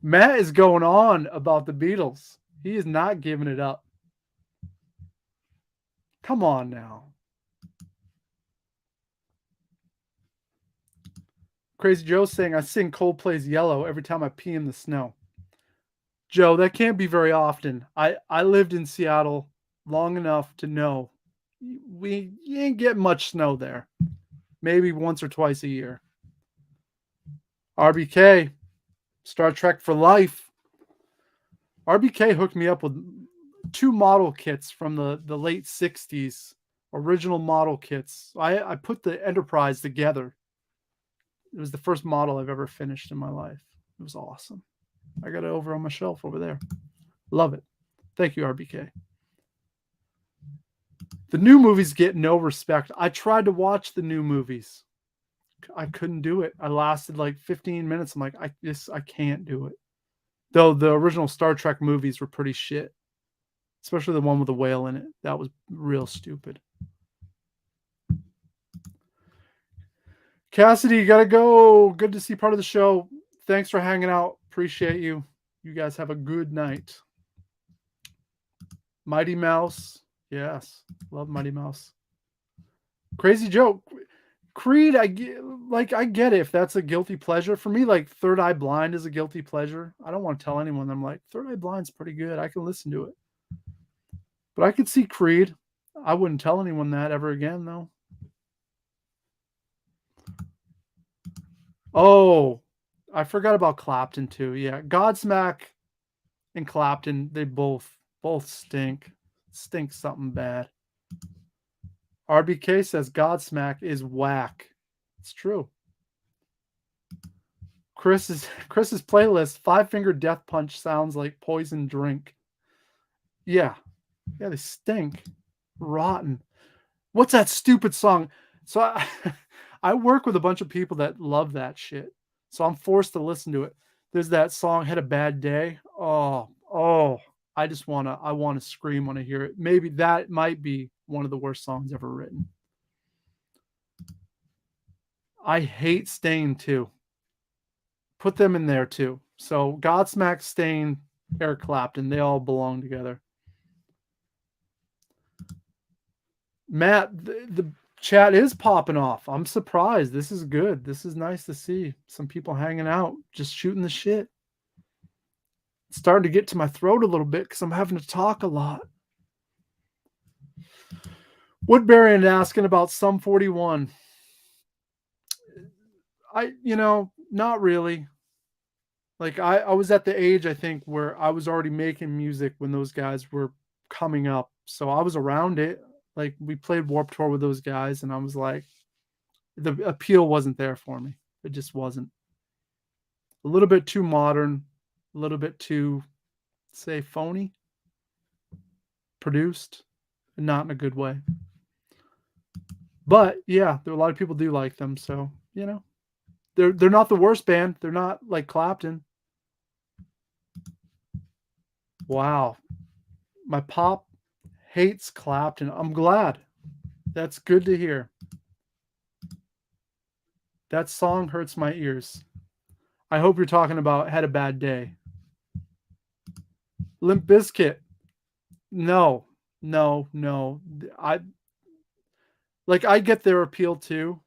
Matt is going on about the Beatles. He is not giving it up. Come on now. Crazy Joe saying, I sing Coldplay's Yellow every time I pee in the snow. Joe, that can't be very often. I lived in Seattle long enough to know you ain't getting much snow there. Maybe once or twice a year. RBK, Star Trek for life. RBK hooked me up with 2 model kits from the late 60s, original model kits. I put the Enterprise together. It was the first model I've ever finished in my life. It was awesome. I got it over on my shelf over there. Love it. Thank you, RBK. The new movies get no respect. I tried to watch the new movies. I couldn't do it. I lasted like 15 minutes. I'm like, I can't do it. Though the original Star Trek movies were pretty shit. Especially the one with the whale in it. That was real stupid. Cassidy, you gotta go. Good to see part of the show. Thanks for hanging out. Appreciate you. You guys have a good night. Mighty Mouse. Yes. Love Mighty Mouse. Crazy Joe. Creed, I get it if that's a guilty pleasure. For me, like Third Eye Blind is a guilty pleasure. I don't want to tell anyone. I'm like, Third Eye Blind's pretty good. I can listen to it. But I could see Creed. I wouldn't tell anyone that ever again, though. Oh, I forgot about Clapton too. Yeah, Godsmack and Clapton, they both stink. Stink something bad. RBK says Godsmack is whack. It's true. Chris's playlist, Five Finger Death Punch sounds like poison drink. Yeah. Yeah, they stink. Rotten. What's that stupid song? So I work with a bunch of people that love that shit. So I'm forced to listen to it. There's that song, Had a Bad Day. Oh, I wanna scream when I hear it. Maybe that might be one of the worst songs ever written. I hate Stain too. Put them in there too. So Godsmack, Stain, Eric Clapton, they all belong together. Matt, the chat is popping off. I'm surprised. This is good. This is nice to see some people hanging out, just shooting the shit. It's starting to get to my throat a little bit because I'm having to talk a lot. Woodbury asking about Sum 41. Not really. Like I was at the age, I think, where I was already making music when those guys were coming up. So I was around it. Like we played Warped Tour with those guys, and I was like, the appeal wasn't there for me. It just wasn't. A little bit too modern, a little bit too, say, phony, produced, and not in a good way. But yeah, there are a lot of people do like them, so they're not the worst band. They're not like Clapton. Wow, my pop hates Clapton. I'm glad. That's good to hear. That song hurts my ears. I hope you're talking about Had a Bad Day. Limp Bizkit. No. I get their appeal too,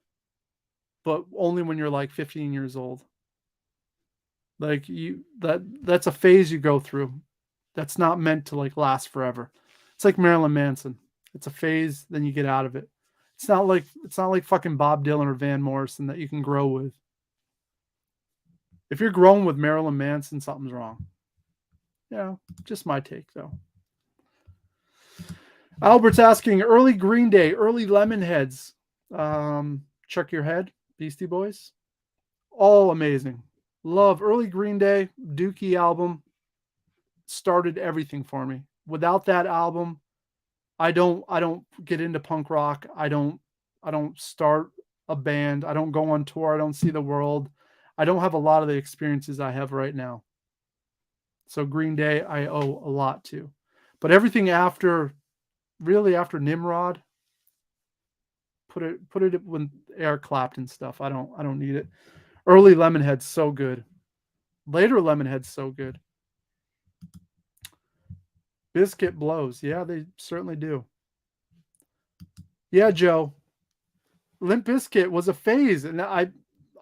but only when you're like 15 years old. Like that's a phase you go through. That's not meant to like last forever. It's like Marilyn Manson. It's a phase, then you get out of it. It's not like fucking Bob Dylan or Van Morrison that you can grow with. If you're growing with Marilyn Manson, something's wrong. Just my take though. Albert's asking early Green Day, early Lemonheads. Chuck Your Head, Beastie Boys. All amazing. Love early Green Day, Dookie album. Started everything for me. Without that album, I don't get into punk rock. I don't start a band. I don't go on tour. I don't see the world. I don't have a lot of the experiences I have right now. So Green Day, I owe a lot to. But everything after Nimrod, put it with Eric Clapton stuff. I don't need it. Early Lemonhead's so good. Later Lemonhead's so good. Biscuit blows. Yeah, they certainly do. Yeah, Joe. Limp Bizkit was a phase, and I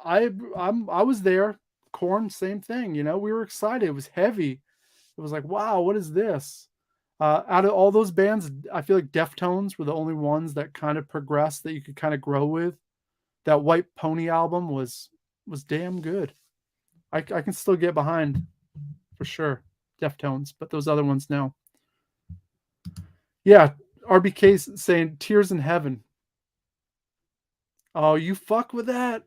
was there. Korn, same thing. We were excited. It was heavy. It was like, wow, what is this? Out of all those bands, I feel like Deftones were the only ones that kind of progressed that you could kind of grow with. That White Pony album was damn good. I can still get behind for sure Deftones, but those other ones, no. Yeah, RBK's saying Tears in Heaven. Oh, you fuck with that?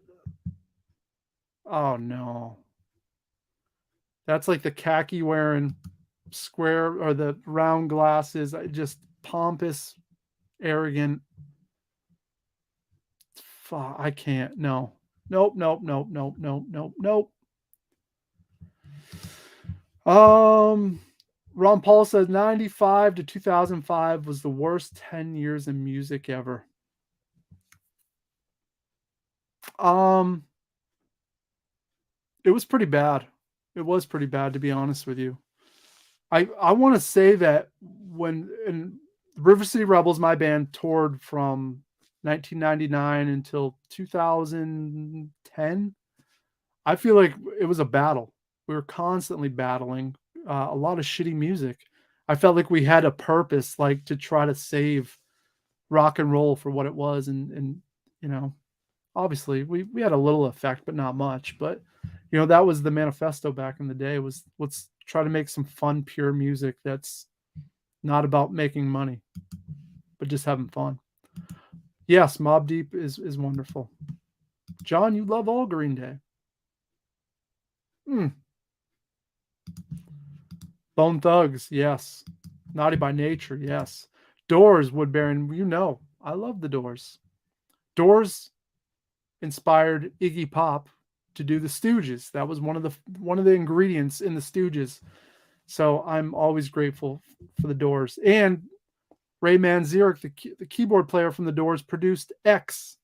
Oh no. That's like the khaki wearing square or the round glasses, just pompous, arrogant. I can't. No. Nope. Ron Paul says 95 to 2005 was the worst 10 years in music ever. It was pretty bad. It was pretty bad, to be honest with you. I want to say that when River City Rebels, my band, toured from 1999 until 2010. I feel like it was a battle. We were constantly battling a lot of shitty music. I felt like we had a purpose, like to try to save rock and roll for what it was, and you know, obviously we had a little effect, but not much. But you know, that was the manifesto back in the day. Was let's try to make some fun, pure music that's not about making money, but just having fun. Yes, Mobb Deep is wonderful. John, you love all Green Day. Hmm. Bone Thugs, yes. Naughty by Nature, yes. Doors, Woodbury, you know, I love the Doors. Doors inspired Iggy Pop to do the Stooges. That was one of the ingredients in the Stooges. So I'm always grateful for the Doors. And Ray Manzarek, the keyboard player from the Doors, produced X,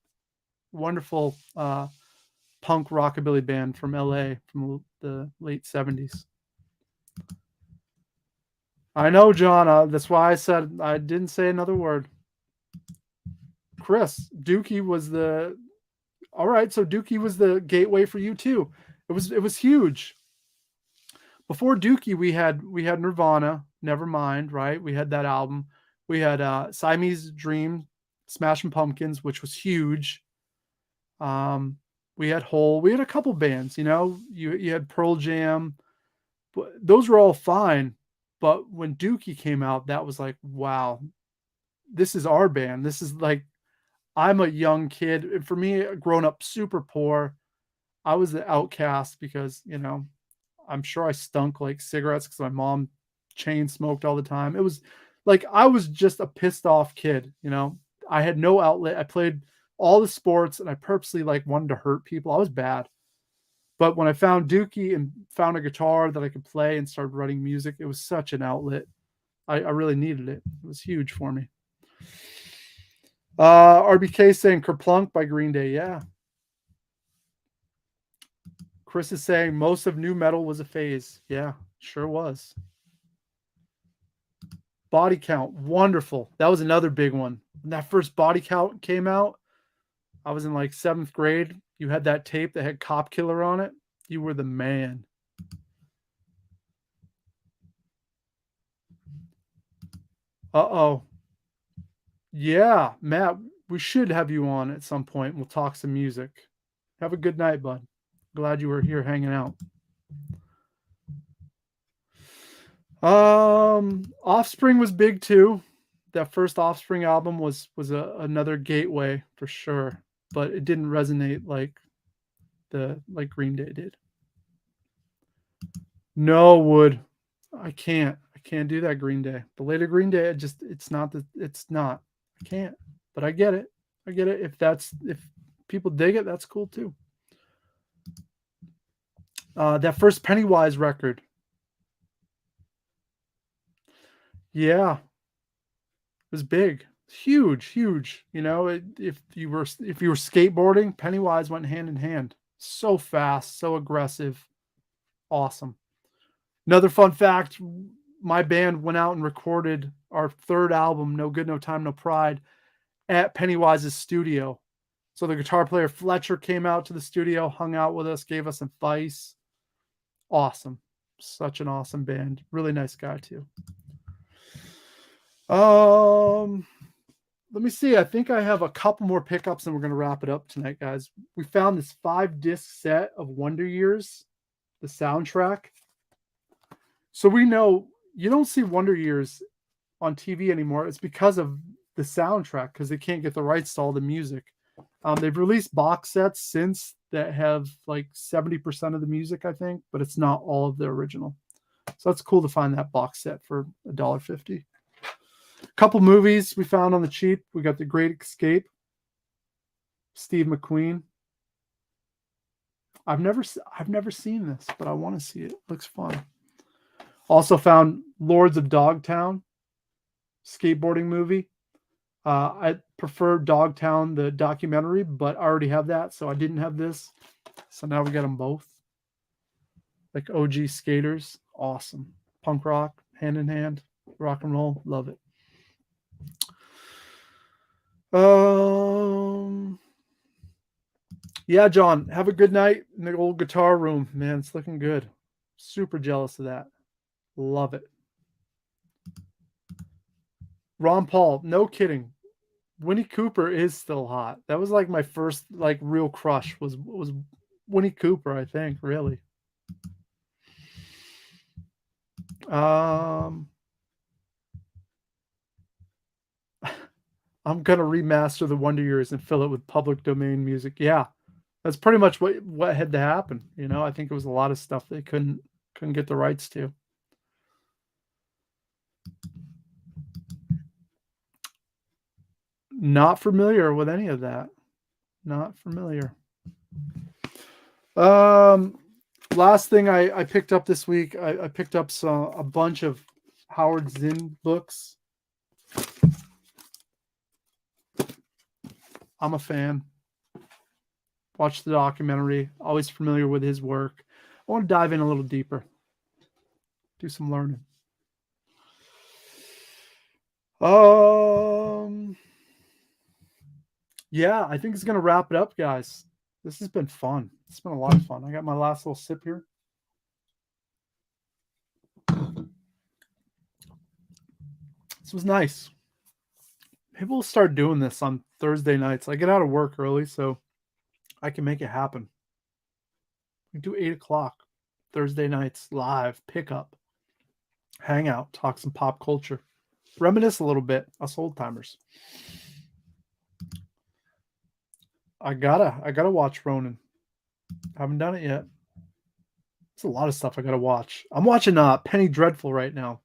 wonderful punk rockabilly band from LA from the late 70s. I know, John. That's why I said I didn't say another word. Chris, Dookie was the all right. So Dookie was the gateway for you too. It was huge. Before Dookie, we had Nirvana, Nevermind, right? We had that album. We had Siamese Dream, Smashing Pumpkins, which was huge. We had Hole. We had a couple bands. You know, you had Pearl Jam. But those were all fine. But when Dookie came out, that was like, wow, this is our band. This is like, I'm a young kid. And for me, growing up super poor, I was the outcast because, you know, I'm sure I stunk like cigarettes because my mom chain smoked all the time. It was like I was just a pissed off kid, you know. I had no outlet. I played all the sports and I purposely like wanted to hurt people. I was bad. But when I found Dookie and found a guitar that I could play and started writing music, it was such an outlet. I really needed it. It was huge for me. RBK saying Kerplunk by Green Day. Yeah. Chris is saying most of new metal was a phase. Yeah, sure was. Body Count, wonderful. That was another big one. When that first Body Count came out, I was in like 7th grade. You had that tape that had Cop Killer on it. You were the man. Uh-oh. Yeah, Matt, we should have you on at some point. We'll talk some music. Have a good night, bud. Glad you were here hanging out. Offspring was big too. That first Offspring album was another gateway for sure, but it didn't resonate like Green Day did. No, Wood. I can't do that Green Day. The later Green Day, it's not. I can't. But I get it. I get it. If people dig it, that's cool too. That first Pennywise record. Yeah, it was big. Huge, huge. You know, if you were skateboarding, Pennywise went hand in hand. So fast, so aggressive. Awesome. Another fun fact, my band went out and recorded our third album, No Good, No Time, No Pride, at Pennywise's studio. So the guitar player Fletcher came out to the studio, hung out with us, gave us advice. Awesome. Such an awesome band. Really nice guy too. Let me see. I think I have a couple more pickups and we're going to wrap it up tonight, guys. We found this 5-disc set of Wonder Years, the soundtrack. So we know you don't see Wonder Years on TV anymore. It's because of the soundtrack, because they can't get the rights to all the music. They've released box sets since that have like 70% of the music, I think, but it's not all of the original. So that's cool to find that box set for $1.50. A couple movies we found on the cheap. We got The Great Escape, Steve McQueen. I've never seen this, but I want to see it. Looks fun. Also found Lords of Dogtown, skateboarding movie. I prefer Dogtown, the documentary, but I already have that, so I didn't have this. So now we got them both. Like OG skaters. Awesome. Punk rock, hand in hand, rock and roll. Love it. Yeah, John, have a good night in the old guitar room, man. It's looking good. Super jealous of that. Love it. Ron Paul, no kidding. Winnie Cooper is still hot. That was like my first like real crush was Winnie Cooper, I think, really. Um I'm gonna remaster the Wonder Years and fill it with public domain music. Yeah. That's pretty much what had to happen. You know, I think it was a lot of stuff they couldn't get the rights to. Not familiar with any of that. Not familiar. Um, last thing I picked up this week, I picked up a bunch of Howard Zinn books. I'm a fan. Watched the documentary. Always familiar with his work. I want to dive in a little deeper. Do some learning. Yeah, I think it's gonna wrap it up, guys. This has been fun. It's been a lot of fun. I got my last little sip here. This was nice. Maybe we'll start doing this on Thursday nights. I get out of work early, so I can make it happen. We do 8 o'clock Thursday nights live pickup, hang out, talk some pop culture, reminisce a little bit. Us old timers. I gotta watch Ronin. Haven't done it yet. It's a lot of stuff I gotta watch. I'm watching Penny Dreadful right now.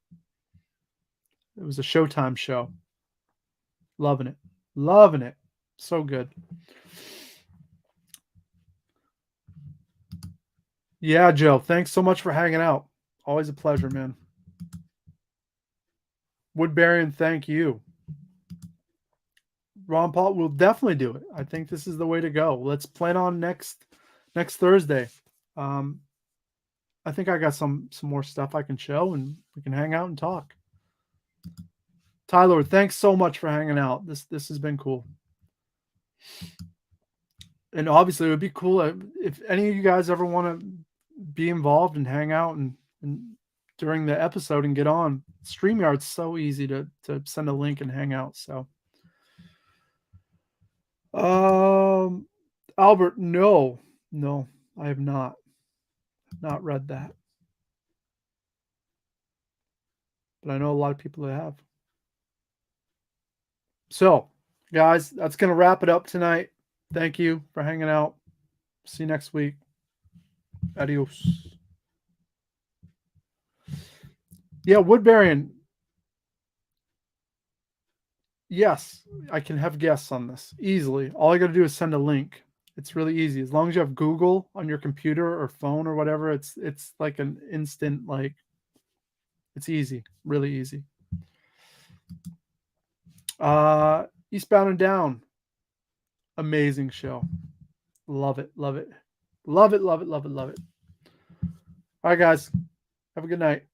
It was a Showtime show. Loving it. Loving it. So good. Yeah, Joe. Thanks so much for hanging out. Always a pleasure, man. Woodbury, thank you. Ron Paul, we'll definitely do it. I think this is the way to go. Let's plan on next Thursday. Um, I think I got some more stuff I can show, and we can hang out and talk. Tyler, thanks so much for hanging out. This has been cool. And obviously, it would be cool if any of you guys ever want to be involved and hang out and during the episode and get on. StreamYard's so easy to send a link and hang out. So, Albert, no, I have not read that, but I know a lot of people that have. So, guys, that's gonna wrap it up tonight. Thank you for hanging out. See you next week. Adios. Yeah, Woodbury. Yes, I can have guests on this easily. All I got to do is send a link. It's really easy. As long as you have Google on your computer or phone or whatever, it's like an instant, like, it's easy, really easy. Eastbound and Down. Amazing show. Love it, love it. Love it, love it, love it, love it. All right, guys. Have a good night.